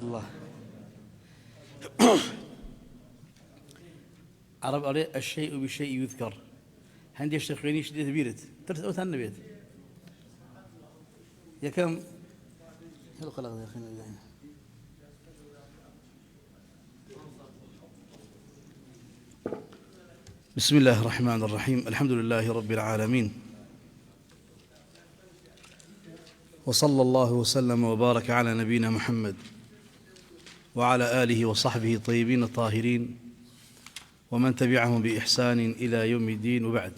الله عرب عليه الشيء بشيء يذكر هندي اشتخيني شديد بيرت ترت أو ثان بيت يا كم هل خلق يا أخي بسم الله الرحمن الرحيم الحمد لله رب العالمين وصلى الله وسلم وبارك على نبينا محمد وعلى آله وصحبه طيبين الطاهرين ومن تبعهم بإحسان إلى يوم الدين وبعد.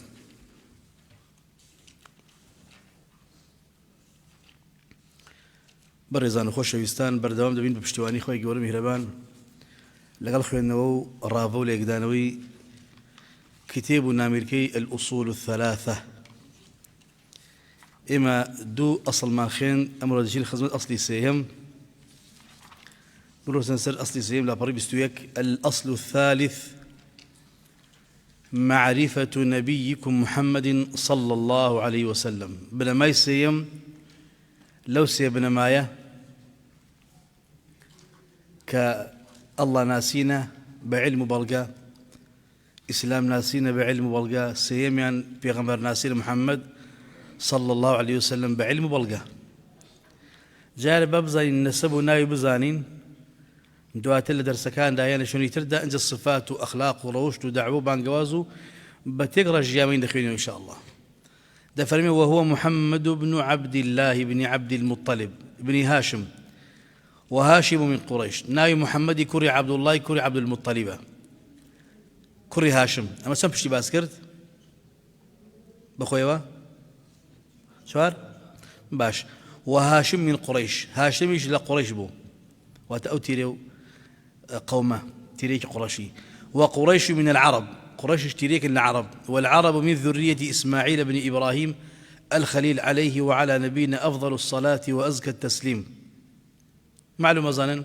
برزان خوشويستان بردوام دبين بپشتوانی خوي گەورە میهرەبان لەگەڵ خوێندنەوە و ڕاوە و لێکدانەوەی کتێب و نامێرکەی الأصول الثلاثة ئێمە دوو ئەسڵمان خوێن ئەمڕۆ دەچین خزمەت ئەسڵی سێهەم بنووسن سەر ئەسڵی سێهەم لاپەڕی 21 الأصل الثالث معرفة نبيكم محمد صلى الله عليه وسلم بنماي سيم لو سي بنمايا كالله ناسينا بعلم بلغا إسلام ناسينا بعلم بلغا سيم يعني بيغمبر ناسينا محمد صلى الله عليه وسلم بعلم بلغا جارب ببزانين نسبو ناوي بزانين دوات اللي درسكان دايانا شنو يتردى انج الصفات واخلاق وروشت ودعوه بانقوازو بتقرا جيامين دخيلين ان شاء الله. ده فرمي وهو محمد بن عبد الله بن عبد المطلب بن هاشم وهاشم من قريش ناوي محمد كري عبد الله كري عبد المطلب كري هاشم اما سمشتي باسكرت بخويوا شوار باش وهاشم من قريش هاشم يجي لقريش بو وتأوتيريو قومه تريك قرشي وقريش من العرب قريش تريك العرب والعرب من ذرية إسماعيل بن إبراهيم الخليل عليه وعلى نبينا أفضل الصلاة وأزكى التسليم. معلومة ظنا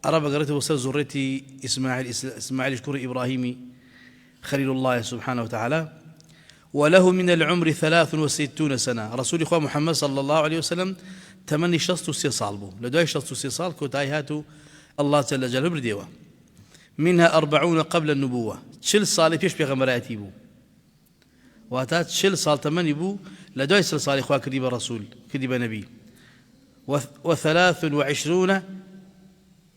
عرب قريته وصل ذرية إسماعيل شكور إبراهيمي خليل الله سبحانه وتعالى وله من العمر 63 سنة رسول إخوة محمد صلى الله عليه وسلم تمني شخص استيصال بو لدوي شخص استيصال كوتاي هاتو الله جل جلاله برديوا منها 40 قبل النبوة تشل صالح فيش بيغمراتي بو واتات تشل صال تمني بو لدوي تشل صالح إخوة كذب رسول كذب نبي و23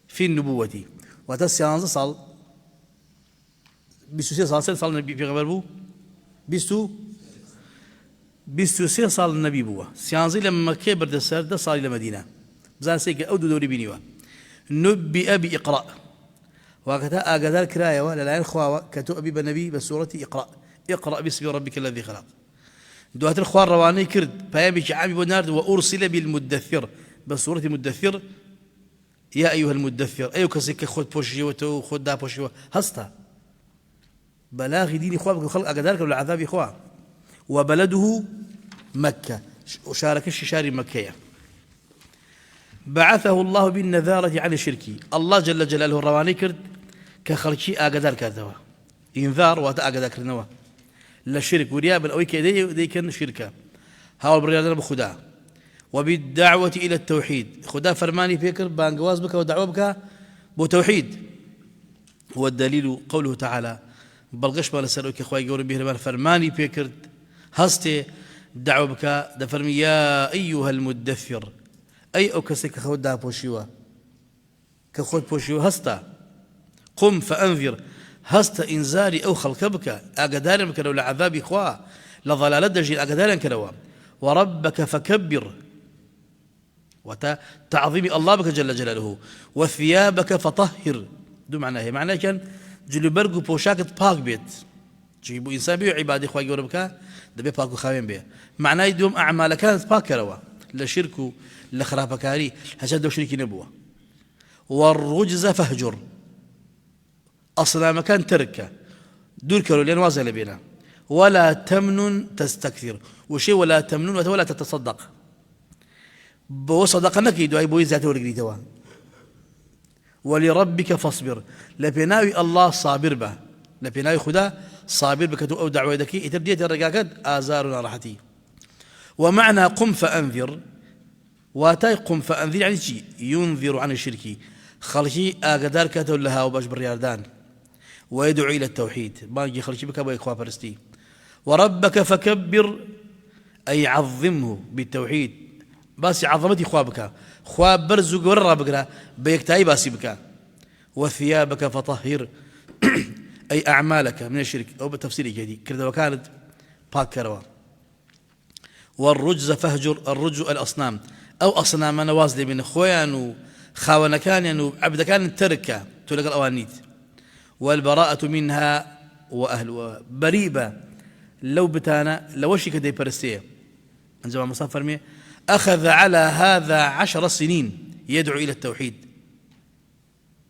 في النبوة واتسيان صال بيسوسي صال نبي بيغمر بو بيستو صال النبي بوا سيانزي لما كبر دسر ده صار إلى مدينة بزان سيك أو دوري بينيوا نبئ بإقراء وقتها أقدر كراية ولا لا الخوا كتؤبي بالنبي بسورة اقرأ باسم ربك الذي خلق دوات الخوار رواني كرد بيامي شعابي بنارد وأرسل بالمدثر بسورة المدثر يا أيها المدثر أيها كسيك خد بوشيوتو خد دا بوشيو هستا بلاغ ديني خواب خلق أقدر ولا عذاب إخوان وبلده مكة وشارك الششار مكية بعثه الله بالنذارة عن الشرك الله جل جلاله الرواني كرد كخلشي أقدر كذا إنذار وأقدر كرنوا لا شرك وريابا أو كذا كان شركة هاول بريادنا بخدا وبالدعوة إلى التوحيد خدا فرماني فكر بانجواز بك ودعوة بك بتوحيد والدليل قوله تعالى بلغش ما لسألوك إخوائي يقولون به فرماني فكر هستي دعوة بك دفرمي يا أيها المدثر أي أو كسك خود دا بوشيوا كخود بوشيوا هستا قم فأنذر هستا إنزاري أو خلق بك أقدار بك لو لعذاب إخوة لضلالة دجي أقدار كلوا وربك فكبر وتعظيم الله بك جل جلاله وثيابك فطهر دو معناه معناه كان جلو برقو بوشاكت باك بيت جيبوا إنسان بيو عبادي إخوة يقول بك دبي باكو خاوين بيه معناه يدوم أعمال كانت باكروا لا شركوا لا خرافكاري هشدوا شريك نبوة والرجز فهجر أصلا مكان تركه دول كانوا لين واصل بينا ولا تمنن تستكثر وشي ولا تمنن ولا تتصدق بوصدق نكيد أي بوي ذاته ورقريتوا ولربك فاصبر لبناوي الله صابر به لبناوي خدا صابر بك أو دعوة ذكي تبديت الرقاقات آزارنا راحتي ومعنى قم فأنذر واتاي قم فأنذر يعني شيء ينذر عن الشرك خلشي أقدار كاتو لها وباش برياردان ويدعو إلى التوحيد باقي خلشي بك أبو إخوة فرستي وربك فكبر أي عظمه بالتوحيد بس عظمتي خوابك خواب برزق ورا بقرا بيكتاي باسي بك وثيابك فطهر أي أعمالك من الشرك أو بالتفسير جديد كذا وكانت باكروا والرجز فهجر الرجز الأصنام أو أصنام نوازلي من خوان خاون كان عبد كان تركه تلقى الأوانيت والبراءة منها وأهلها بريبة لو بتانا لو شيك دي برستيه عندما مصفر مية أخذ على هذا 10 سنين يدعو إلى التوحيد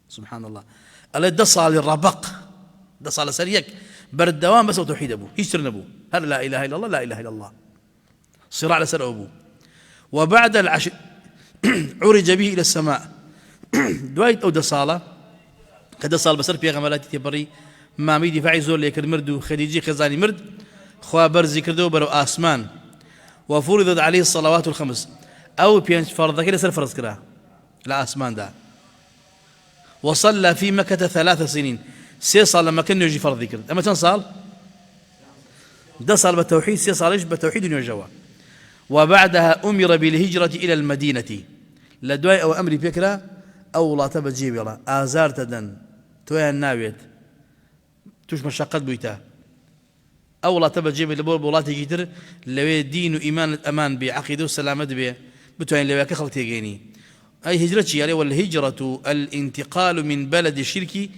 سبحان الله الله دص على الربق دص على سريك برد الدوام بس توحيد أبوه يشترن أبوه هل لا إله إلا الله لا إله إلا الله صراع على سر أبوه وبعد العشر عرج به إلى السماء دوايت أو دصالة كدصال بسر في غمالات تبري ما ميدي فاعي زور ليكر مرد خديجي خزاني مرد خوابر ذكر برو آسمان وفرضت عليه الصلوات الخمس أو بينش فرض كده سر فرض كده لا آسمان ده وصلى في مكة 3 سنين سيصال لما كان يجي فرض ذكر أما تنصال ده صال بالتوحيد سيصال إيش بالتوحيد يجوا وبعدها أمر بالهجرة إلى المدينة لدواء أو أمر فكرة أو لا تبجيب يلا آزار تدن تويا الناويت توش مشقت بيتا أو لا تبجيب اللي بولاتي جيتر لو دين وإيمان الأمان بعقيدة والسلامة به بتوين لو كخلت يجيني أي هجرة يعني والهجرة الانتقال من بلد الشرك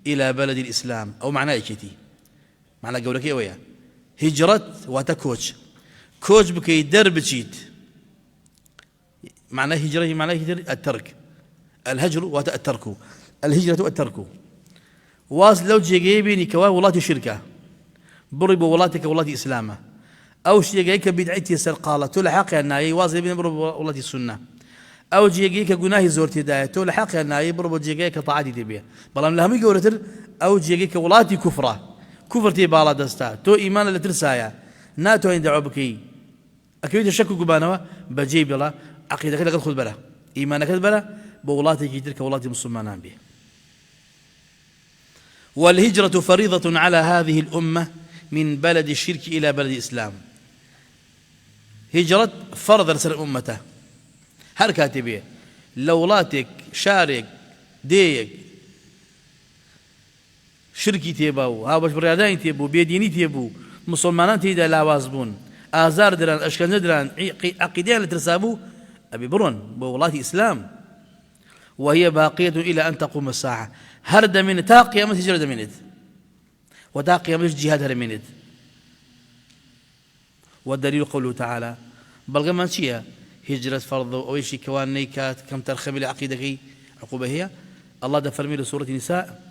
إلى بلد الإسلام أو معناه كتي معناه قولك إيه ويا هجرة وتكوش كوش بكي درب جيت معناه هجرة معناه هجرة الترك الهجر والترك الهجرة الترك واز لو جيبيني كوا ولاتي شركة برب ولاتك ولاتي إسلامة أو شيء جايك بدعتي سرقالة تلحق أن يواز يبين برب ولاتي السنة أو جيجيك جناه زورتي داية تلحق أن يبرب جيجيك طاعتي تبيه بلام لهم يقولتر أو جيجيك ولاتي كفرة كفرتي بالا دستا تو إيمان اللي ترسايا ناتو عند عبكي أكيد الشك قبانوا بجيب الله عقيدة كذا خذ بلا إيمانك بلا بولاتي جيترك ولاتي مسلمان به والهجرة فريضة على هذه الأمة من بلد الشرك إلى بلد الإسلام هجرة فرض رسل أمته هر كاتبية لولاتك شارك ديك شركي تيباو ها باش بريادين تيبو بيديني تيبو مسلمانان تيدا لاوازبون آزار دران أشكال دران عقيدين لترسابو أبي برون بولاتي إسلام وهي باقية إلى أن تقوم الساعة هرد من تاقية من هجرة منت وتاقية من جهاد هرمنت والدليل قوله تعالى بل ما شيء هجرة فرض أو شيء كوان نيكات كم ترخب لعقيدك عقوبة هي الله دفرمي لسورة النساء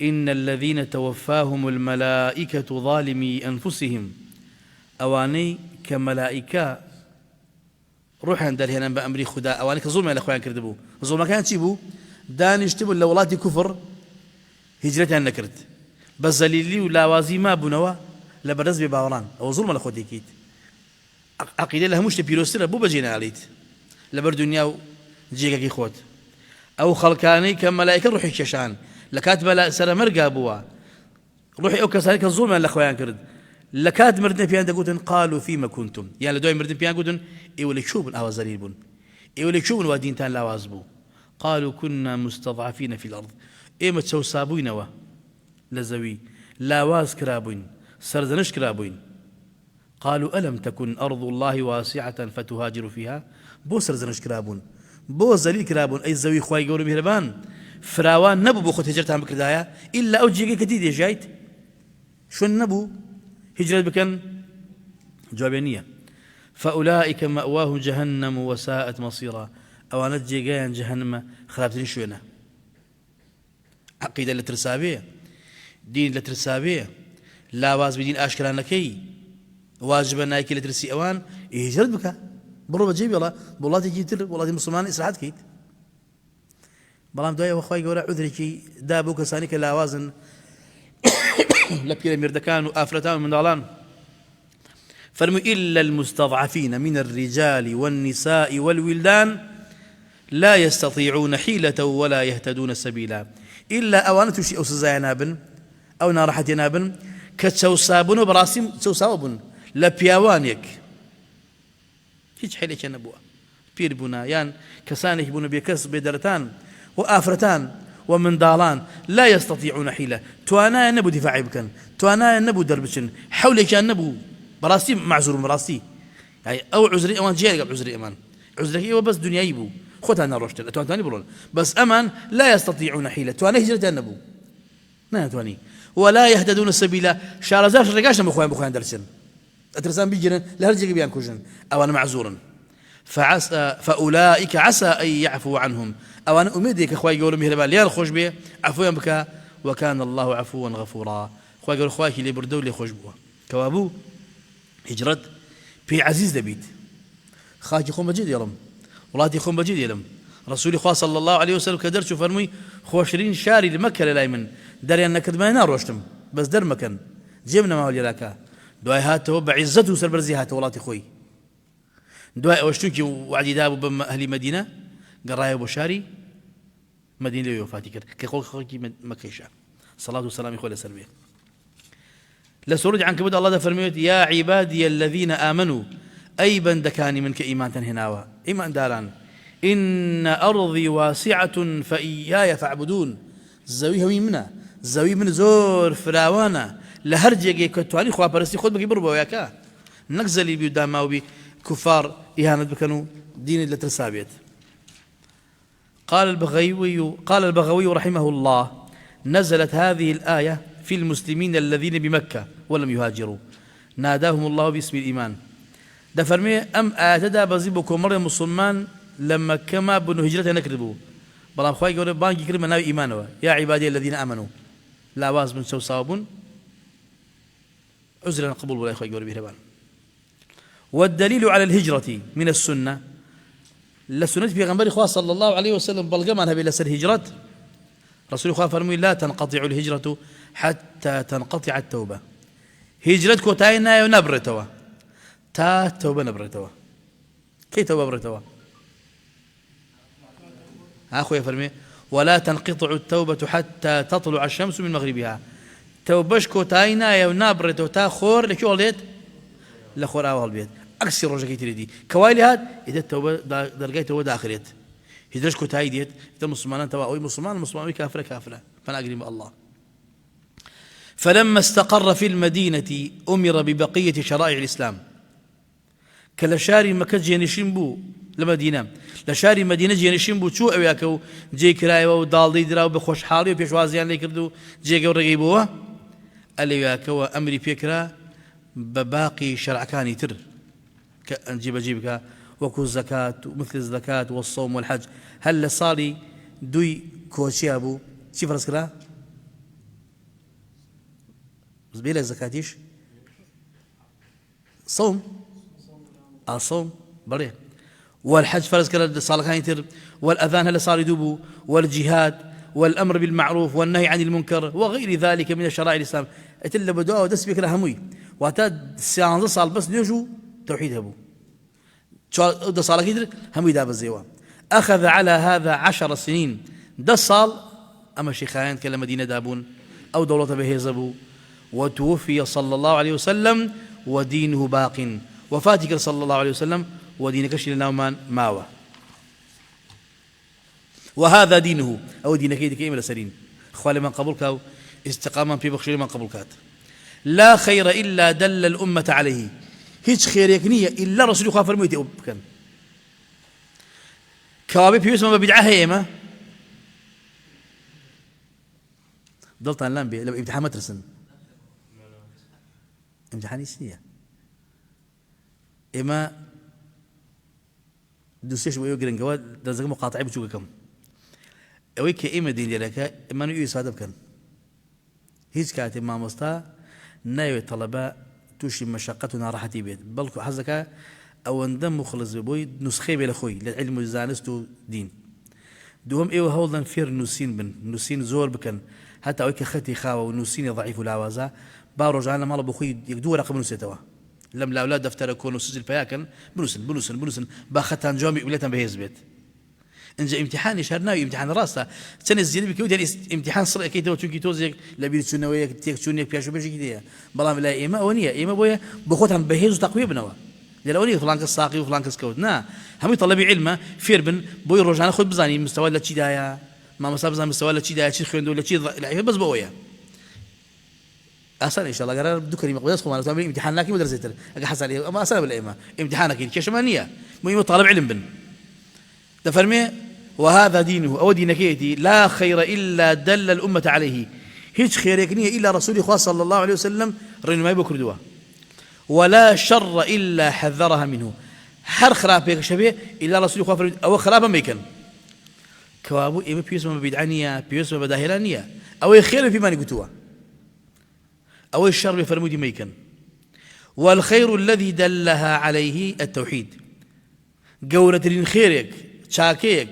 إن الذين توفاهم الملائكة ظالمي أنفسهم أواني كملائكة روح عند هنا بأمري خدا أواني كظلم على أخوان كردبو ظلم كان تشيبو دان يشتبوا لولاتي كفر هجرتها نكرت بس زليلي ولا وازي ما بنوا لبرز بباوران أو ظلم على خودي كيت عقيدة لها مش تبيروستر بو بجينا عليت لبر دنيا جيجا كي خوت أو خلقاني كملائكة روحي كشان لكات بلا سر مرقا بوا روحي أو كساني كظلم على أخوان كرد لكات مردن في عندك قالوا فيما كنتم يعني لدوي مردن في عندك إيولي شوبن أو زريبون إيولي شوبن ودين تان لا وازبو قالوا كنا مستضعفين في الأرض إيما تسو سابوين وا لزوي لا واز كرابوين سرزنش كرابوين قالوا ألم تكن أرض الله واسعة فتهاجروا فيها بو سرزنش كرابون بو زليل كرابون أي زوي خواي قولوا مهربان فراوان نبو بو خد هجرتها بكردايا إلا أو جيجي كتيد جايت شون نبو هجرة بكن جوابينية فأولئك مأواهم جهنم وساءت مصيرا أوانت جيجان جهنم خرابتني شوينة عقيدة لترسابية دين لترسابية لا واز بدين أشكال لكي واجب نايكي لترسي أوان هجرت بك برو بجيب يلا بولاتي جيتر بولاتي مسلمان إسرعات كيت بلام دوايا وخواي قولا عذري كي دابوك سانيك لا وازن لبكي مردكان وآفرتان من دالان فرموا إلا المستضعفين من الرجال والنساء والولدان لا يستطيعون حيلة ولا يهتدون سبيلا إلا أوانة شيء أو سزاينابن أو نارحتنابن كتسوسابن براسم تسوسابن لا بياوانيك هيج حيلة نبوة بير بنا يان كسانك بنا بكسب بدرتان وآفرتان ومن دالان لا يستطيعون حيلة توانا نبو دفاعي بكن توانا نبو دربشن حولك نبو براسي معذور براسي يعني أو عذري أمان جاي قبل عذري أمان عذرك إيوه بس دنياي بو خوتها نروشت تواني برون بس أمان لا يستطيعون حيلة توانا هجرة النبو نا تواني ولا يهتدون السبيل شارزاش رجاش بخوان درسن أترسان بيجرن لهرجك بيان كوجن أو أنا معذورا فأولئك عسى أن يعفو عنهم أو أنا أمدك أخوي يقولوا مهربان ليال خوش بيه عفوا بك وكان الله عفوا غفورا أخوي يقولوا أخوي اللي بردوا اللي خوش بوا كوابو هجرت في عزيز دبيت خاكي خون بجد يلم ولاتي خون بجد يلم رسولي خواه صلى الله عليه وسلم كدرت فرمي خوشرين شاري لمكة للايمن دري أنك ما ينار روشتم بس در مكان جبنا ما ولي لك دواي هاته بعزته سربرزي هاته ولاتي خوي دواي وشتوكي وعدي دابو بم أهل مدينة قرايا أبو شاري مدينة وفاتي كر كقول خوكي مكيشة صلاة والسلام يخول سلبيه لسورج عن كبد الله فرميت يا عبادي الذين آمنوا أي بندكاني منك إيمان تنهناوا إيمان داران إن أرضي واسعة فإياي فاعبدون زوي همي منا زوي من زور فراوانا لهرجي كتواني خوا برسي خود بكي بربو وياكا نقزلي بيداما وبي كفار إهانة بكنو دين اللي ترسابيت قال البغوي رحمه الله نزلت هذه الآية في المسلمين الذين بمكة ولم يهاجروا ناداهم الله باسم الإيمان ده فرمي أم آتدا بزيبكم مرة مسلمان لما كما بنو هجرته نكربوا بلام خواهي يقول بانكي كلمة ناوي إيمانوا يا عبادي الذين آمنوا لا واز من سو صابون عذرا قبول ولا خواهي يقول بيربان والدليل على الهجرة من السنة لسنة في غنبري خواه صلى الله عليه وسلم بلغمان هبي لسر هجرات رسول الله فرمي لا تنقطع الهجرة حتى تنقطع التوبة هجرتكو تاينا ونبرتوا تا توبة نبرتوا كي توبة برتوا أخوي فرمي ولا تنقطع التوبة حتى تطلع الشمس من مغربها توبشكو تاينا ونبرتوا تا خور لكي وليت لخور أول بيت أكسر رجعي تريدي كوايلي هاد إذا التوبة درجة توبة داخليت هجرتكو تاي ديت إذا مسلمان توا أو مسلمان كافرة فأنا أقرب الله فلما استقر في المدينة أمر ببقية شرائع الإسلام كلشاري مكة جينشين بو لمدينة لشاري مدينة جينشين بو شو أوياكو جي كراي ودال دي دراو بخوش حالي وبيشوازيان لي كردو جي قورقي بوه ألياكو أمري بيكرا بباقي شرع كان يتر جيبك وكو الزكاة ومثل الزكاة والصوم والحج هل صالي دوي كوشي أبو شي فرس كرا بلا زكاتيش صوم الصوم بريه والحج فرز كلا صالحان يتر والأذان هل صار يدوبو والجهاد والأمر بالمعروف والنهي عن المنكر وغير ذلك من شرائع الإسلام اتل بدعاء ودس بكره هموي واتاد سيان صال بس نيجو توحيد هبو شو ده صالح يتر هموي داب الزيوا أخذ على هذا 10 سنين ده صال أما شيخان كلا مدينة دابون أو دولة بهيزبو وتوفي صلى الله عليه وسلم ودينه باق وفاتك صلى الله عليه وسلم ودينك شلنا ومان ماوى وهذا دينه أو دينك يدك إيمة لسرين أخوالي من قبولك استقاما في بخشي من قبولك لا خير إلا دل الأمة عليه هيج خير يكنية إلا رسول الله فرميتي أبكا كوابي في يسمى بدعاها إيمة ضلطان لامبي لو امتحان مدرسن امتحان يسنية إما دوسيش ويقرن جواد درزق مقاطعي بتشوك كم أويك إما دين لك إما نيجي هذا بكن هيج كاتب ما مستا ناوي طلباء توشي مشقتنا راحتي بيت بلكو حزك أو ندم مخلص ببوي نسخي بالأخوي للعلم والزانستو دين دوهم إيوه هولدن فير نسين بن نسين زور بكن حتى أويك ختي خاوة ونسين ضعيف العوازة باروج على مال بخوي يقدور رقم نسيتوا لم لا أولاد دفتر يكونوا سجل فياكن بنوسن باختان جامي وليتن بهيز بيت انج امتحان شهرناوي امتحان راسه سنه الزينبي كيودي امتحان صر اكيد وتشوكي توزيك لبير سنويه تيك سنيه بياشو بيجي كده بلام لا ايما ونيه ايما بويا بخوتهم بهيز تقويه بنوا للأولية فلان كالساقي وفلان كالسكوت نا هم يطلبي علمه فيربن بوي رجعنا خذ بزاني مستوى لا شي دايا ما مسا بزاني مستوى لا شي دايا شي خيندو لا شي بس بويا اصلا ان شاء الله قرار بدو كريم قدس خمانه تمام امتحان لكن مدرسه اجا حسن اما اصلا بالايما امتحانك كشمانيه مهم طالب علم بن تفرمي وهذا دينه او دينكيتي لا خير الا دل الامه عليه هيج خيرك نيه الا رسول الله صلى الله عليه وسلم رين ما يبكردوا ولا شر الا حذرها منه هر خرابك شبيه الا رسول الله او خرابا ما يكن كوابو ايما بيسما بدعانيه بيسما بداهرانيه او خير فيما نقتوا أو الشر بفرمود ميكن والخير الذي دلها عليه التوحيد قولة خيرك شاكيك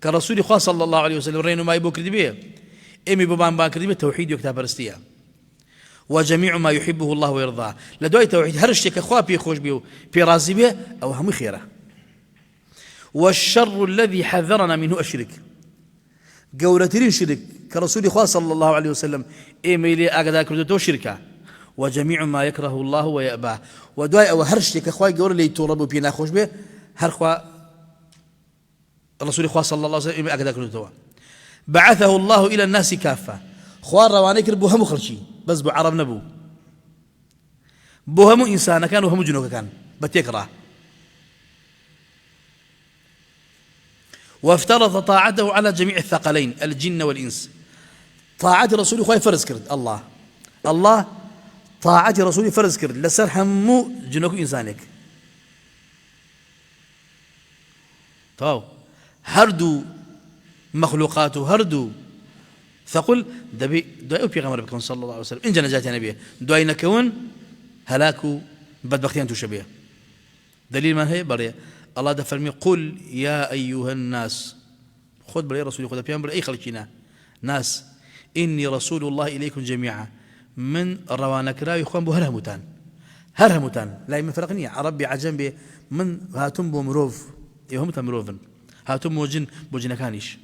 كرسول الله صلى الله عليه وسلم رينو ما يبوك به إمي ببان باكر به التوحيد يكتاب رستيا وجميع ما يحبه الله ويرضاه لدوي توحيد هرشتك أخوة بيخوش بيه برازي به أو هم خيره والشر الذي حذرنا منه الشرك قولة شرك كرسول الله صلى الله عليه وسلم إيميلي أقدر كردو شركة وجميع ما يكره الله ويأباه ودواء أو هرشتك أخوي قول لي توربوا بينا خوش به هرخوا رسول الله صلى الله عليه وسلم أقدر كردو بعثه الله إلى الناس كافة خوار روانيك بوهم مخرشي بس بو عرب نبو بوهم إنسان كان وهم جنوك كان بتكره وافترض طاعته على جميع الثقلين الجن والإنس طاعة رسوله خوي فرز كرد الله طاعة رسوله فرز كرد لسر همو جنوك إنسانك طاو هردو مخلوقاته هردو فقل دبي دعوا بيغمر بكم صلى الله عليه وسلم إن جنجات نبيه دعي نكون هلاكو بدبختين تشبيه دليل ما هي بريه الله دفرمي قل يا أيها الناس خذ بري رسولي خذ بيان بري أي خلقنا ناس إني رسول الله إليكم جميعا من روانك لا يخوان بو هرهمتان لا من فرقني عربي عجنبي من هاتم بو مروف يهم تمروفن هاتم وجن بوجنكانيش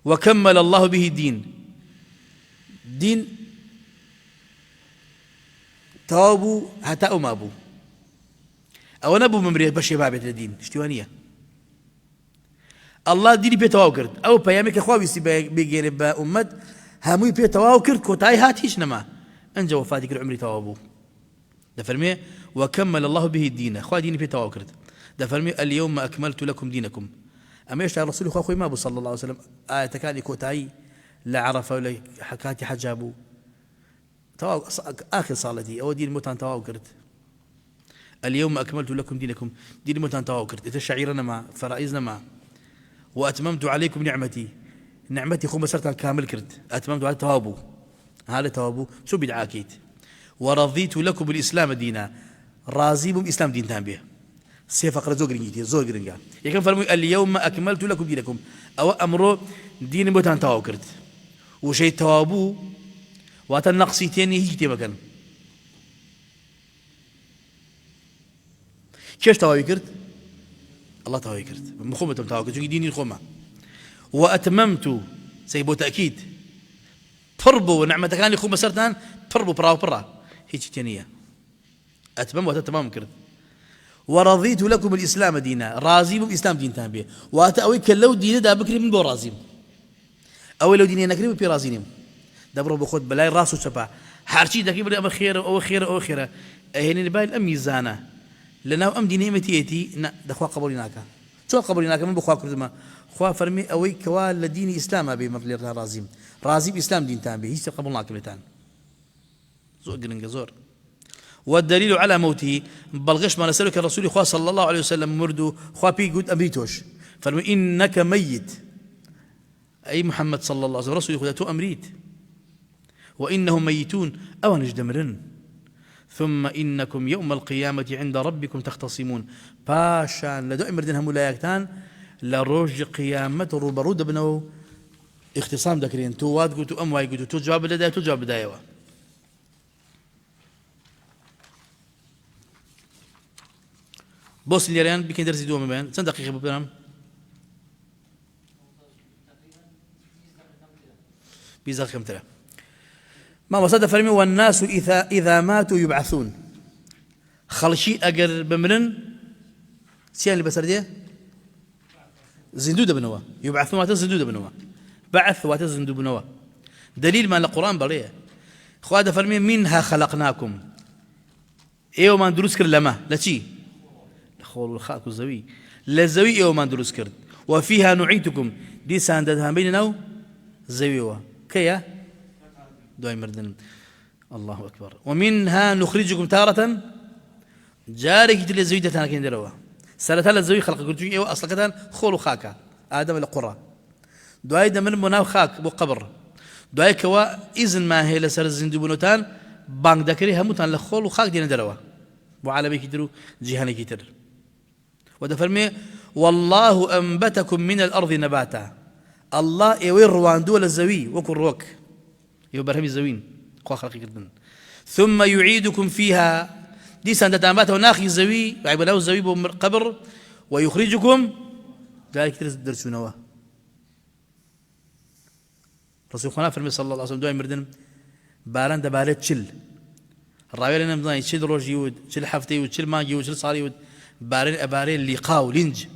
وكمل الله به دين توابو هتا ما بو أو نبو ممرية بشي بابت الدين اشتوانية الله ديني بيتواو كرد أو بيامك أخوة بيجير بأمت هموي بيتواو كرد كوتاي هاتيش نما أنجا وفاتك العمري توابو دفرمي وكمل الله به الدين أخوة ديني بيتواو كرد دفرمي اليوم أكملت لكم دينكم أما يشتغل الرسول أخوة ما صلى الله عليه وسلم آية كان كوتاي لا عرف ولا حكاتي حجابو تواو آخر صالتي أو دين متان تواو كرد اليوم أكملت لكم دينكم دين متان تواكرت إتشعيرنا ما فرائزنا ما وأتممت عليكم نعمتي خو مسرتها كامل كرت أتممت على توابو هذا توابو شو بدعاكيت ورضيت لكم الإسلام دينا راضي بالإسلام دين تام به سيف أقرأ زور جرينجا يكن فرموا اليوم أكملت لكم دينكم أو أمره دين متان تواكرت وشيء توابو واتنقصيتين هيك مكان كيف تواوي كرت الله تواوي كرت مخومة تواوي كرت ديني الخومة وأتممت سيبو تأكيد فربو نعمتك كان لخومة سرتان فربو براو برا هيك تانية أتمم وتتمام كرت ورضيت لكم الإسلام دينا رازيم الإسلام دين تانبيه وأتأوي كلو دين دا بكري من بو رازيم أو لو ديني نكري بي رازينيم دبرو بخود بلاي راسو شبا حارشي داكي بدي أمر خير هني باي الأميزانة لنا أم ديني متيتي دخوا قبولناك شو قبولناك من بخوا كردما خوا فرمي أوي كوا لدين إسلام أبي مبلغ رازيم إسلام دين تام به هيش قبولناك بلتان زور جرينجا زور والدليل على موته بلغش ما نسألك الرسول خوا صلى الله عليه وسلم مردو خوا بي قد أمريتوش فرمي إنك ميت أي محمد صلى الله عليه وسلم رسول خدته أمريت وإنهم ميتون أو نجدمرن ثم إنكم يوم القيامة عند ربكم تختصمون باشان لدو امردين هم ولايكتان لروج قيامة روبرود بنو اختصام دكرين تو واد قلتو أم واي قلتو تو جواب بداية تو جواب بداية بوس اليريان بكين درسي دوما بيان سن دقيقة ببرام بيزا خمتره ما وصد فرمي والناس إذا ماتوا يبعثون خلشي أجر بمرن سيان اللي بسرديه زندود بنوا يبعثون واتزندود بنوا بعث واتزندود بنوا دليل ما القرآن بريه خواد فرمي منها خلقناكم ايو ما ندروس كر لما لا شي الخول والخاك والزوي لا زوي ايو ما ندروس كر وفيها نعيدكم دي ساندها بيننا زويوا كيا دواي مردن الله أكبر ومنها نخرجكم تارة جارك تلي زويدة تانا كين دروا سالتها الزوي خلق قلت ايو اصلا كتان خول وخاكا آدم القرى دواي دمن مناو خاك بو قبر دواي كوا إذن ما هي لسر الزندوبونوتان بانك دكري هموتان لخول وخاك دينا دروا وعالمي كترو جهاني كتر وده فرمي والله أنبتكم من الأرض نباتا الله يوير روان دول الزوي وكل روك يوبرهم الزوين قوا خلقي كردن ثم يعيدكم فيها دي سندت أنباتا وناخي الزوي وعبناه الزوي قبر ويخرجكم ذلك تدرسونوا رسول الله فرمي صلى الله عليه وسلم دواء مردن باران دبالت شل الراوي لنا مضاني شل روج يود شل حفتي يود شل ماجي يود شل صار يود بارين أبارين لقاو لينج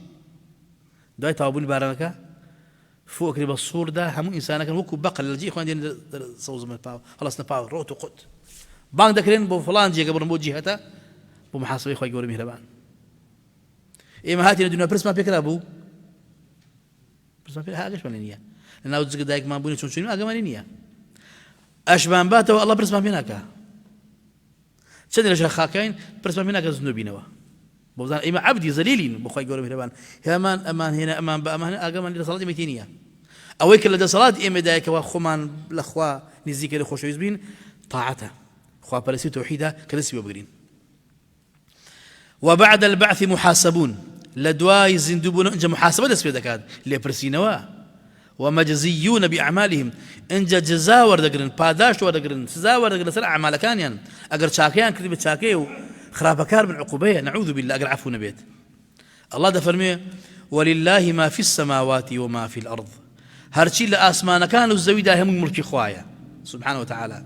دواء تابون بارانك فوق قريب الصور ده هم إنسانك وكو بقى الجي إخوان دين صوز من باو خلاص نباو روت وقت بان دكرين بو فلان جي قبل مو جهته بو محاسبة إخوان يقولوا مهربان إيه ما هاتي الدنيا برس ما بيكره أبو برس ما بيكره هاجش ولا لأنه زق دايك ما بوني شو أجمعني نيا أشبان باته الله برس ما بيناك شد ليش خاكين برس ما بيناك زنو بينوا بوزان إما عبدي ذليلين بخوي يقولوا مهربان يا أمان هنا أمان بأمان أجمعني لصلاة ميتينية أويك لدى صلاة إما دايك وخمان الأخوة نزيك الأخوة شو يزبين طاعته أخوة بلسي توحيدها كنسي وبقرين وبعد البعث محاسبون لدواي زندوبون إنجا محاسبة دسبي دكاد لبرسينوا ومجزيون بأعمالهم إنجا جزاء وردقرن باداش وردقرن سزا وردقرن سر أعمال كان يعني أجر شاكيان كذب شاكيو خراب كار من عقوبية نعوذ بالله أجر عفو نبيت الله ده فرميه ولله ما في السماوات وما في الأرض هرشي لأسمان كانوا الزويدة هم ملك خوايا سبحانه وتعالى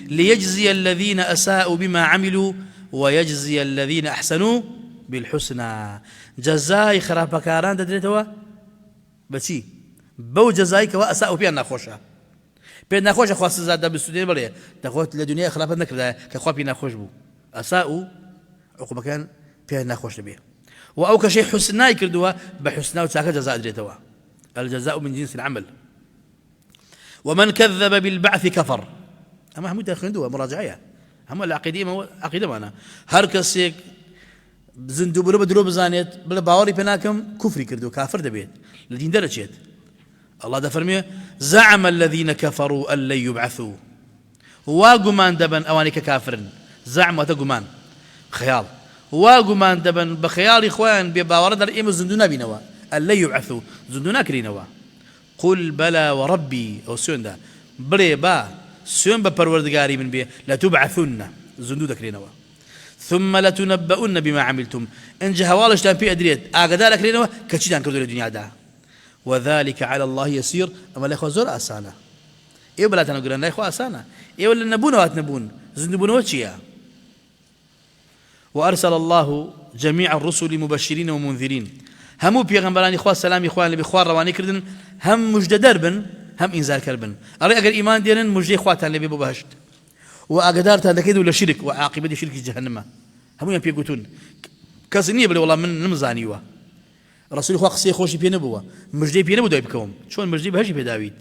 ليجزي الذين أساءوا بما عملوا ويجزي الذين أحسنوا بالحسنى جزاء خراب كاران تدريتوا بشي بو جزايك وأساءوا بها ناخوشها بين ناخوش خاص زاد بالسودان بريه تاخوت الدنيا خلاف نكر كخوا بينا خوش بو أساءوا عقوبة كان بها ناخوش به وأوك شيء حسنا يكردوا بحسنا وتاك جزاء دريتوا الجزاء من جنس العمل ومن كذب بالبعث كفر أما هم يدخلوا مراجعية هم العقيدة ما عقيدة معنا هركسيك زندو بلو بدرو بزانيت بلا باوري بناكم كفري كردو كافر دبيت الدين درجات الله ده فرميه زعم الذين كفروا أن لن يبعثوا واقمان دبن أوانيك كافر زعم وتقمان خيال واقمان دبن بخيال إخوان بباورد الإيم زندونا بنوا أن لن يبعثوا زندونا كرينوا قل بلى وربي أو سون ده بري با سون بپروردگاري من بيه لتبعثن زندو كرينوا ثم لتنبؤن بما عملتم إن جهوالش لان في أدريت أقدر كرينوا كتشيدان كردوا الدنيا ده وذلك على الله يسير أما لا يخوى زور أسانا إيه بلا تنقرن لا يخوى أسانا إيه ولا نبون واتنبون زندبون واتشيا وأرسل الله جميع الرسل مبشرين ومنذرين همو بيغمبران إخوة السلام إخوان اللي بإخوان رواني كردن هم مجد دربن هم إنزال كربن أرى أقر إيمان دينن مجد إخواتان اللي بيبو بهشت وأقدارتان لكيد ولا شرك وعاقبة شرك جهنم هم ينبي يقولون كاسنية بلي والله من نمزانيوا رسول الله قصي خوشي بي نبوه مجدي بي نبو دوي بكم شلون مجدي بهشي بي داويد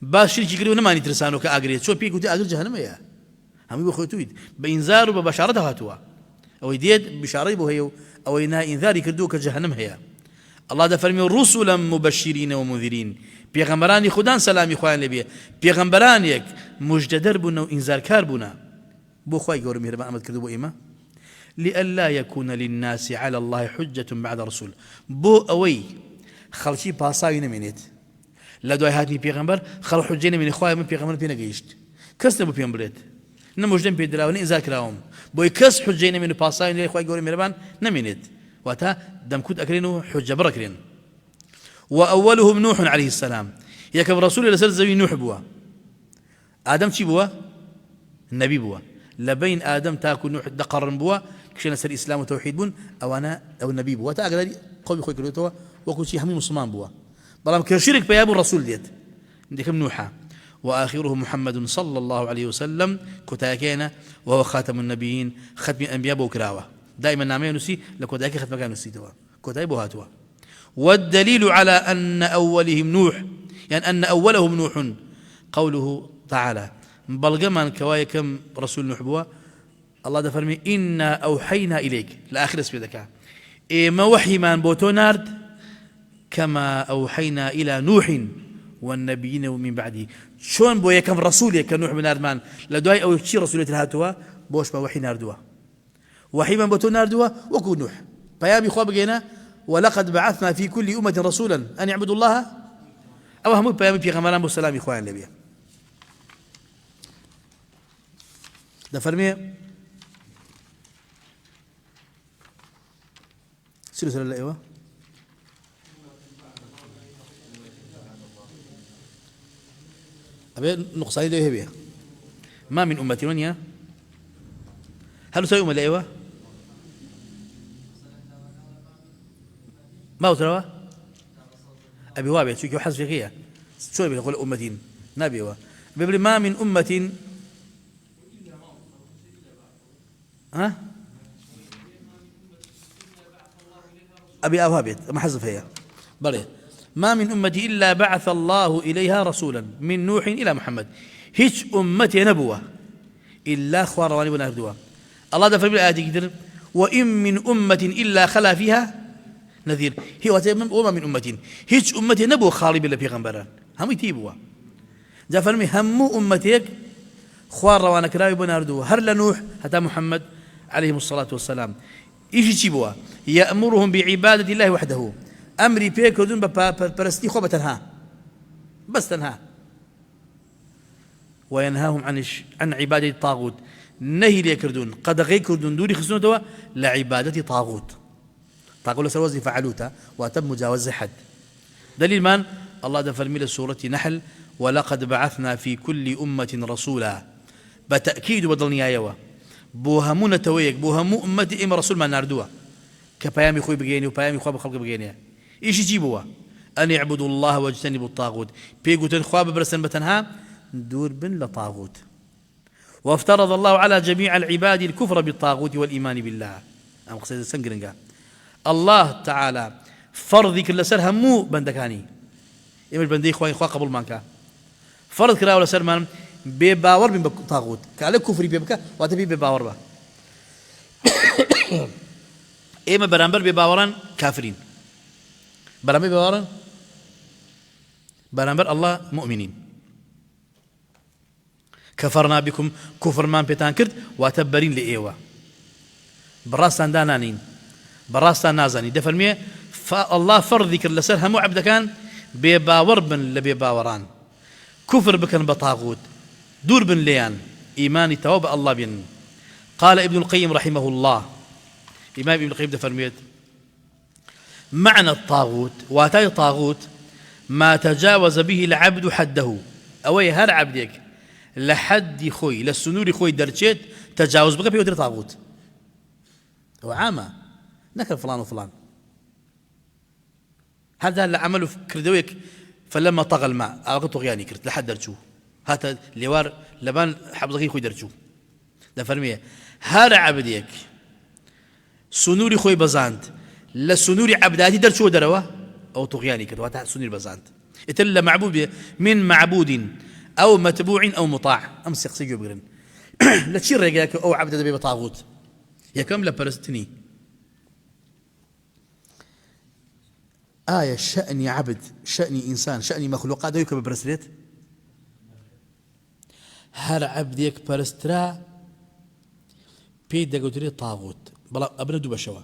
باش شركي كريو نماني ترسانو كاغريت شو بي قلتي اغر جهنم يا هم يبو خوتويد بانذار وببشارته هاتوا او يديد بشاره بو هيو او ينا انذار كردو كجهنم هي الله ده فرمي رسلا مبشرين ومنذرين پیغمبران خدان سلام اخوان نبي پیغمبران يك مجددر بنا وانذار كار بنا بو خوي غور مهربان امد كردو بو ايما لئلا يكون للناس على الله حجة بعد رسول بو أوي خلشي باساوي نمينيت لا دوای هاتنی پیغمبر خل حجه نمینی خواه من پیغمبر پی نگیشت کس نبو پیغمبرت نموجدن پی دراو نه ازار کراوم بوی کس حجه نمینی پاساوی نلی خواه گوری مهربان نمینید واتا دمكود أكرينه حجة بركرين وأولهم نوح عليه السلام يكب رسول الله زوي نوح بوا آدم چی بووە؟ نەبی بووە. لە بین ئادەم تاکو نوح دەقەڕن بووە کشێنە سەر ئیسلام و تەوحید بوون، ئەوانە ئەو نەبی بووە تا ئەگەری قەومی خۆی کردوێتەوە وەکو چی هەمووی مسلمان بووە. بەڵام کە شرک پێیا بوو ڕەسوول دێت دەکەم نوحە. وآخره محمد صلى الله عليه وسلم كتاكينا وهو خاتم النبيين ختم الأنبياء بوكراوة دائما نعمل نسي لكتاكي ختم كان نسي توا كتاي بوهاتوا. والدليل على أن أولهم نوح يعني أن أولهم نوح قوله تعالى بلغمان كواي كم رسول نوح بوا الله ده فرمي إنا أوحينا إليك لآخر اسبدك ما وحي من بوتو نارد كما أوحينا إلى نوح والنبيين ومن بعده. شون بو يكم رسول يكم نوح بن أردمان لدواي أو شي رسولية الهاتوا بوش ما وحي ناردوا وحي من بوتو ناردوا وكو نوح بيامي خواب بقينا ولقد بعثنا في كل أمة رسولا أن يعبدوا الله أو هم بيامي في غمران بالسلام إخوان لبيا ده فرمي سيروا سيروا الله أبي نقصان ده بها ما من أمتي ونيا هل سوي أمة الأيوة ما هو ترى أبي وابي شو كيو حز فيها شو بيقول أمتين نبي وا بيقول ما من أمة ها أبي أوهابيت ما حذف هي بلى ما من أمة إلا بعث الله إليها رسولا من نوح إلى محمد هيج أمتي نبوة إلا خوار رواني بناردوها الله دفع بالآية كتير وإن من أمة إلا خلا فيها نذير هي وما من أمة هيج أمتي نبوة خالي بالله بيغمبران هم يتيبوا جاء فرمي هم أمتيك خوار روانك راوي بناردوها هر لنوح حتى محمد عليه الصلاة والسلام إيش يجيبوا يأمرهم بعبادة الله وحده أمري بيكردون برستي خوبة تنها بس تنها وينهاهم عن عبادة الطاغوت نهي ليكردون قد غي كردون دوري خسنون توا لعبادة طاغوت طاغوت لسر وزي فعلوتا وتم مجاوز حد دليل من الله دفر من سورة نحل ولقد بعثنا في كل أمة رسولا بتأكيد بدلني آيوة بوهمون تويك بوهمو أمتي إما رسول ما ناردوها كبيامي خوي بجيني وبيامي خواب خلق بجيني إيش يجيبوا أن يعبدوا الله واجتنبوا الطاغوت بيقولون خواب برسن بتنها دور بن لطاغوت. وافترض الله على جميع العباد الكفر بالطاغوت والإيمان بالله أم قصيدة سنجرنجا الله تعالى فرض كل سر همو بندكاني إما البندي خوي خوا قبل مانكا فرض كلا ولا سر من بباور من طاغوت كالك كفر بيبكا وتبي بباور به إما برامبر بباوران كافرين برامبر بباوران برامبر الله مؤمنين كفرنا بكم كفر من بيتان كرد واتبرين لإيوة براستان دانانين براستان نازاني دفرمية فالله فرض ذكر لسر همو عبد كان بباور بن لبيباوران كفر بكن بطاغوت دور بن ليان إيماني تواب الله بن. قال ابن القيم رحمه الله إمام ابن القيم دفرميت معنى الطاغوت واتاي طاغوت ما تجاوز به العبد حده أوي هر عبدك لحد خوي للسنور خوي درجات تجاوز بك بيوتر طاغوت وعامة نكر فلان وفلان هذا اللي عمله كردويك فلما طغى الماء أو طغياني كرت لحد درجو هذا لوار لبان حبضكي خوي درجو ده فرميه هر عبدك سنوري خوي بزاند لسنوري عبداتي درجو دروا أو طغياني كرت وهذا سنوري بزاند إتلا معبود من معبود أو متبوع أو مطاع أمس يقصي جبرن لا تشير رجاك أو عبد دبي بطاغوت يا كم لبرستني آية شأني عبد شأني إنسان شأني مخلوقات يك ببرسلت هر عبدك برسترا بيد قدري طاغوت بلا أبندو بشوا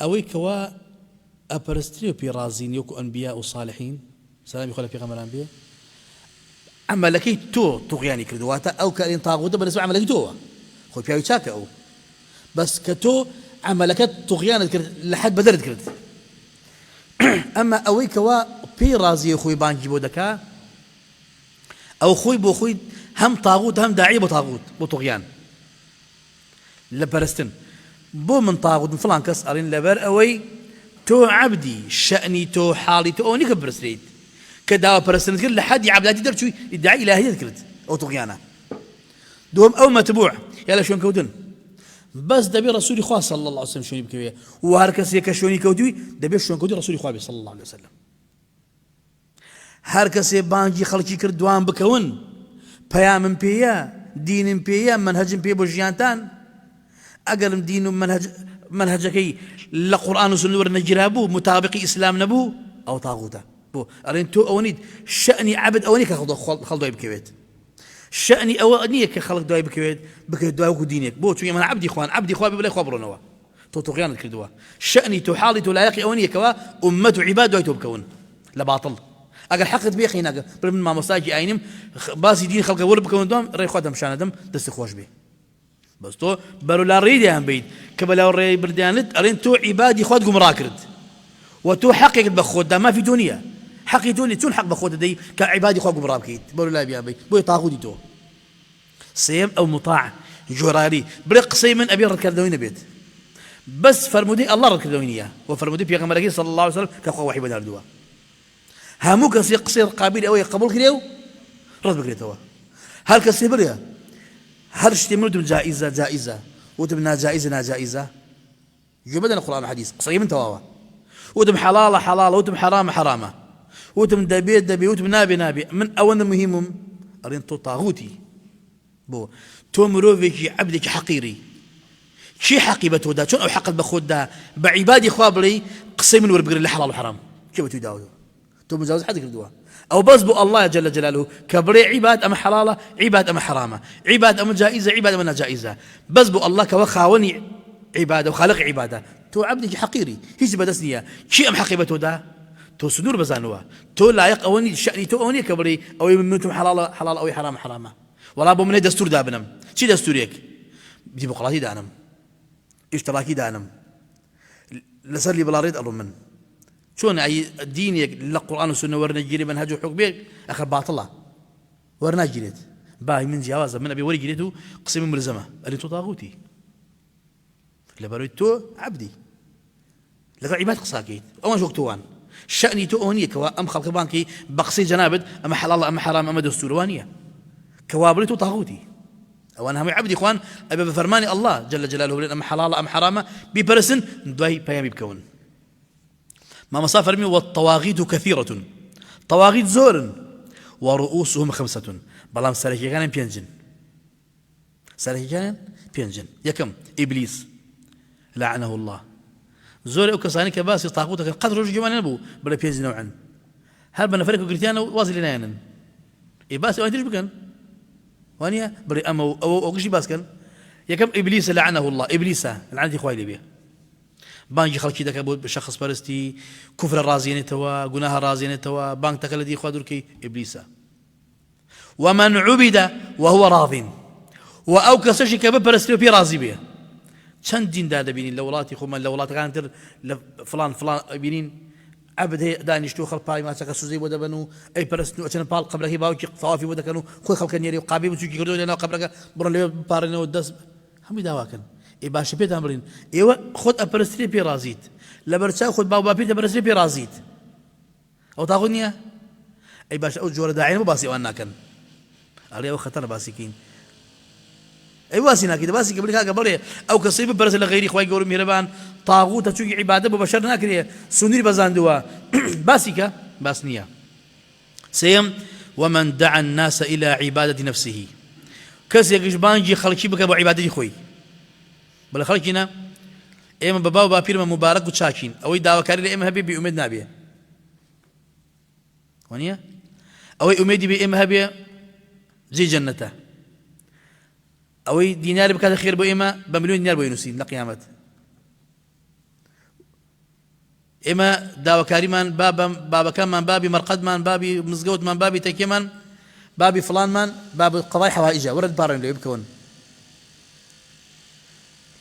أويك وا أبرستريو بيرازين يوكو أنبياء وصالحين سلام يقول في غمر الأنبياء عملكي تو طغياني كردواتا أو كائن طاغوت بالنسبة عملكي تو خوي بياوي شاكا أو بس كتو عملكت طغيان لحد بدرت كرد أما أويك وا بيرازي خوي بانجي بودكا أو خوي بو خوي هم طاغوت هم داعي بطاغوت بطغيان لبرستن بو من طاغوت من فلان كس أرين لبر أوي تو عبدي شأني تو حالي تو أوني كبرسريد كداوا برستن كل لحد يعبداتي درتشوي يدعي إلهية ذكرت أو طغيانه دوم أو متبوع يلا شلون كودن بس دبي رسولي خواه صلى الله عليه وسلم شلون يبكي وهركس يكشوني كودوي دبي شلون كودي رسولي خواه صلى الله عليه وسلم هركس بانجي خلقي كرد دوام بكون بيام بيا دين بيا منهج بيا بوجيانتان أقل دين منهجكي لقرآن وسنة ورنجرابو مطابق إسلام نبو أو طاغوتا بو أرين تو أونيد شأني عبد أونيك خلدو يبكيت شأني أونية كخلق دواي بكويت دواي ودينك بو تو من عبدي إخوان بلا خبرنا تو طغيان الكردوا شأني تو حالي تو لايقي أونية كوا أمة عباد دواي تبكون لباطل أقل حقت بيخي ناقل بل من ما مساجي أينم باسي دين خلق ور بكون دوام ري خدم شان دم دست خوش به بس تو برو لا ريدي هم بيت كبلا ري بردانت أرين تو عبادي خدكم راكرد وتو حقك بخود ما في دنيا حقي دوني تون حق بخود دي كعبادي خدكم راكيت برو لا بيا بي بو طاغودي تو سيم أو مطاع جوراري برق سيمن أبي رد كردوين بيت بس فرمودي الله رد كردوينية وفرمودي في غمرك صلى الله عليه وسلم كقوة وحي بدار دوا همو كسي قصير قابل أو يقبل كريو رد بكريتوا هل كسي بريا هل اشتملوا تم جائزة وتم جائزة جبدنا القرآن الحديث قصير من تواوا وتم حلال وتم حرام وتم دبي وتم نابي من أول مهمهم أرين طاغوتي بو تو مروفيكي عبدك حقيري شي حقيبته دا شون أو حق بخود دا بعبادي خوابلي قصي من وربقر اللي حلال وحرام كيف تداوده تو مجاوز حد يقدوها أو بس بو الله جل جلاله كبري عباد أما حلالة عباد أما حرامة عباد أما جائزة عباد أما جائزة بس بو الله كوخاوني عبادة وخالق عبادة تو عبدك حقيري هيش بدسنية شي أم حقيبته دا تو صدور بزانوا تو لايق أوني شأني تو أوني كبري أو يمنتم حلال أو حرام حرامة ولا بو من دستور دابنم شي دستوريك ديمقراطي دانم اشتراكي دانم لسر لي بلا ريد ألو من شون أي دينك للقرآن والسنة ورنا جري منهج وحق بيك أخر باطلة ورنا جريت باهي من جوازة من أبي وري جريته قسم ملزمة اللي تو طاغوتي لبروي تو عبدي لك عباد قصاكيت أو مش وقتوان شأني تو أونية كوا أم خلق بانكي بقصي جنابد أما حلال أما حرام أما دستور وانية كوابري تو طاغوتي أو أنا هم عبدي إخوان أبي بفرماني الله جل جلاله أما حلال أم حرام ببرسن دواي بيامي بكون ما مصافر منه والطواغيت كثيرة طواغيت زور ورؤوسهم 5 بلام سالكي كان بينجن يكم إبليس لعنه الله زور أو كساني كباسي طاغوتك قدر رجل جمال نبو بلا بينجن نوعا هل بنا فريق وقرتيانا واصل لنا ينن إباسي وانتش بكن وانيا بري أما أو قشي باسكن يكم إبليس لعنه الله إبليس لعنتي إخوائي لي بانجي خلقي دك أبو شخص برستي كفر الرازين توا جناها رازين توا بانك تكلدي خادركي إبليس ومن عبد وهو راض وأوكس شيء كبر برستي وبي راضي به شن دين دا بينين لولاتي خو من لولات كانت فلان بينين عبد هي داني شتو خلق باي ما تكسو زي ودا بنو أي برستو عشان بال قبله باوكي طوافي ودا كانوا خوي خلق نيري وقابي وتجي كردو لنا قبلك برا لي بارنا ودس هم يداواكن إيه باش بيت أمرين إيوه خد أبرستري بيرازيت لبرتشا خد بابا بيت أبرستري بيرازيت أو تاخذني أي باش أو جورا داعين مو باسي وأنا كان عليه خطر باسيكين أي واسينا كده باسي قبل كده قبل أو كصيب برس لغيري خوي يقولوا مهربان طاغوت تشوي عبادة ببشر ناكريه سنير بزاندوا باسيكا باسنيا سيم ومن دعا الناس إلى عبادة نفسه كس يقش بانجي خلقي بك أبو عبادة خوي بل خلقنا إما بابا وبابير من مبارك وتشاكين أو يدعوا كاري إما هبي بأمد نابيه ونيا أو أميدي بإما هبي زي جنته أو دينار بكذا خير بإما بمليون دينار بينوسين لقيامة إما دعوا كاري من بابا كان من بابي مرقد من بابي مزقوت من بابي تكي من بابي فلان من بابي قضايا حوائجه ورد بارن اللي يبكون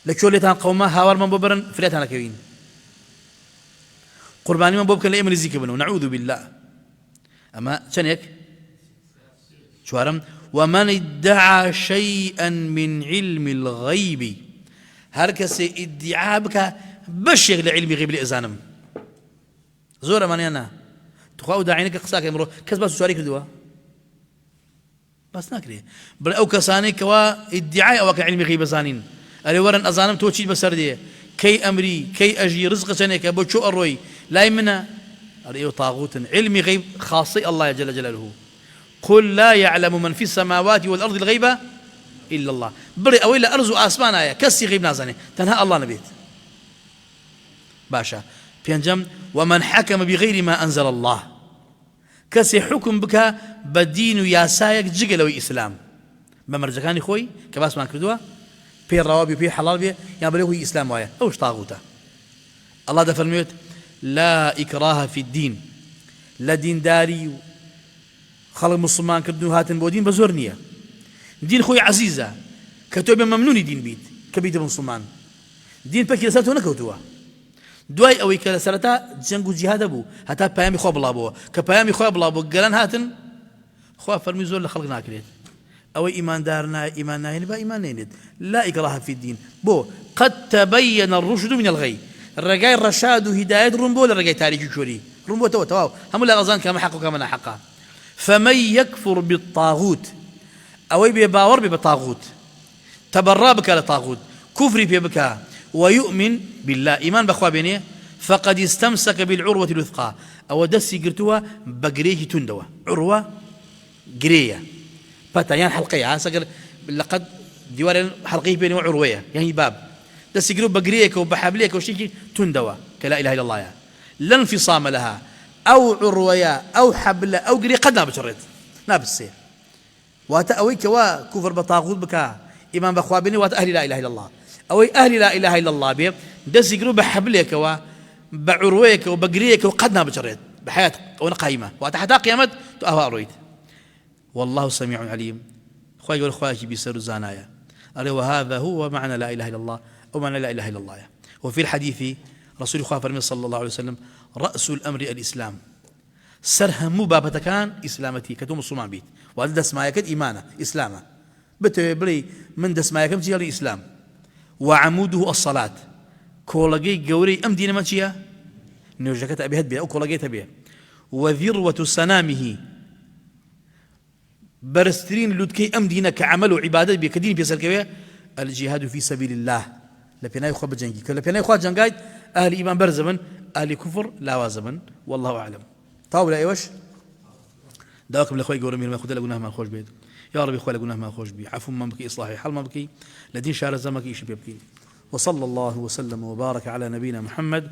لكشوليتان قوما هاور من ببرن فليتان كوين قرباني من بوبكن لإمن الزيك بنو نعوذ بالله أما شنيك شوارم ومن ادعى شيئا من علم الغيب هركس ادعاء بك بشيغ لعلم غيب لإزانم زور من أنا تخاو داعينك قساك يمرو كسب سواري كردوا بس ناكري بل أو كساني كوا ادعاء أو كعلم غيب زانين أري ورن أزانم توشي بسرديه كي أمري كي أجي رزق سنك بوشو أروي لا يمنا أري طاغوت علم غيب خاصي الله جل جلاله قل لا يعلم من في السماوات والأرض الغيبة إلا الله بري أويلا أرزو آسمان آية كسي غيب نازني تنهى الله نبيت باشا بينجم ومن حكم بغير ما أنزل الله كسي حكم بك بدين ياسايك جقلوي إسلام بمرجكاني خوي كباس ما كردوا بي الروابي بي حلال بي يعني بريه إسلام وايا أوش طاغوته الله دفع الميت لا إكراه في الدين لا دين داري خلق مسلمان كردو هاتن بودين بزورنية دين خوي عزيزة كتوبة ممنوني دين بيت كبيت مسلمان دين بكي لسالته نكوتوا دواي أوي كالسالتا جنگو جهاد أبو هتا بيامي خواب الله أبو كبيامي خواب الله أبو قلن هاتن خواب فرمي زور لخلق ناكريت أوي إيمان دارنا إيمان ناهين با إيمان نيند لا إكراه في الدين بو قد تبين الرشد من الغي الرجاء الرشاد هداية رمبو للرجاء تاريخ شوري رمبو تو هم لا أظن كما حق كما حقا فمن يكفر بالطاغوت أوي بباور بطاغوت تبرى بك لطاغوت كفري بك ويؤمن بالله إيمان بأخوة بينيه فقد استمسك بالعروة الوثقى أو دسي قرتوها بقريه تندوة عروة قرية فتيان حلقية سقر لقد ديوار حلقيه بينه وعروية يعني باب دسي قرتوها بقريك وبحبليك وشيكي تندوة كلا إله إلا الله يعني. لا انفصام لها أو عروية أو حبل أو قرية قد نابت الرد نابت السير واتأويك وكفر بطاغوت بك إيمان بأخوة بينيه وأهل لا إله إلا الله أو أهل لا إله إلا الله بيه دس يقولوا بحبليك وبعرويك وبقريك وقد نابجريت بحياتك ونقايمة وتحت قيامت تأهوى أرويد والله سميع عليم خوي يقول خواتي بيسر زانايا وهذا هو معنى لا إله إلا الله أو معنى لا إله إلا الله وفي الحديث رسول الله فرمي صلى الله عليه وسلم رأس الأمر الإسلام سرهم بابة كان إسلامتي كتوم الصمان بيت وهذا دس ما يكد إيمانه إسلامه بتبري من دس ما يكد جيال الإسلام وعموده الصلاة كولاجي قوري أم دين ماشية نرجعت أبيها بها أو كولاجي تبيها وذروة سنامه برسترين لودكي أم دينك عمل وعبادة بكدين بيسر كبير الجهاد في سبيل الله لبناء خب جنگي كلا بناء خوا جنگايد أهل إيمان برزمن أهل كفر لا وازمن والله أعلم طاول أيوش داك بالأخوي قولوا مين ما خد لقونها ما خوش بيت يا رب إخوة لقونها ما خوش بي عفو ما بكي إصلاحي حل ما بكي لدين شهر الزمك إيش بيبكي وصلى الله وسلم وبارك على نبينا محمد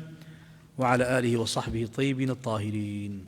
وعلى آله وصحبه الطيبين الطاهرين.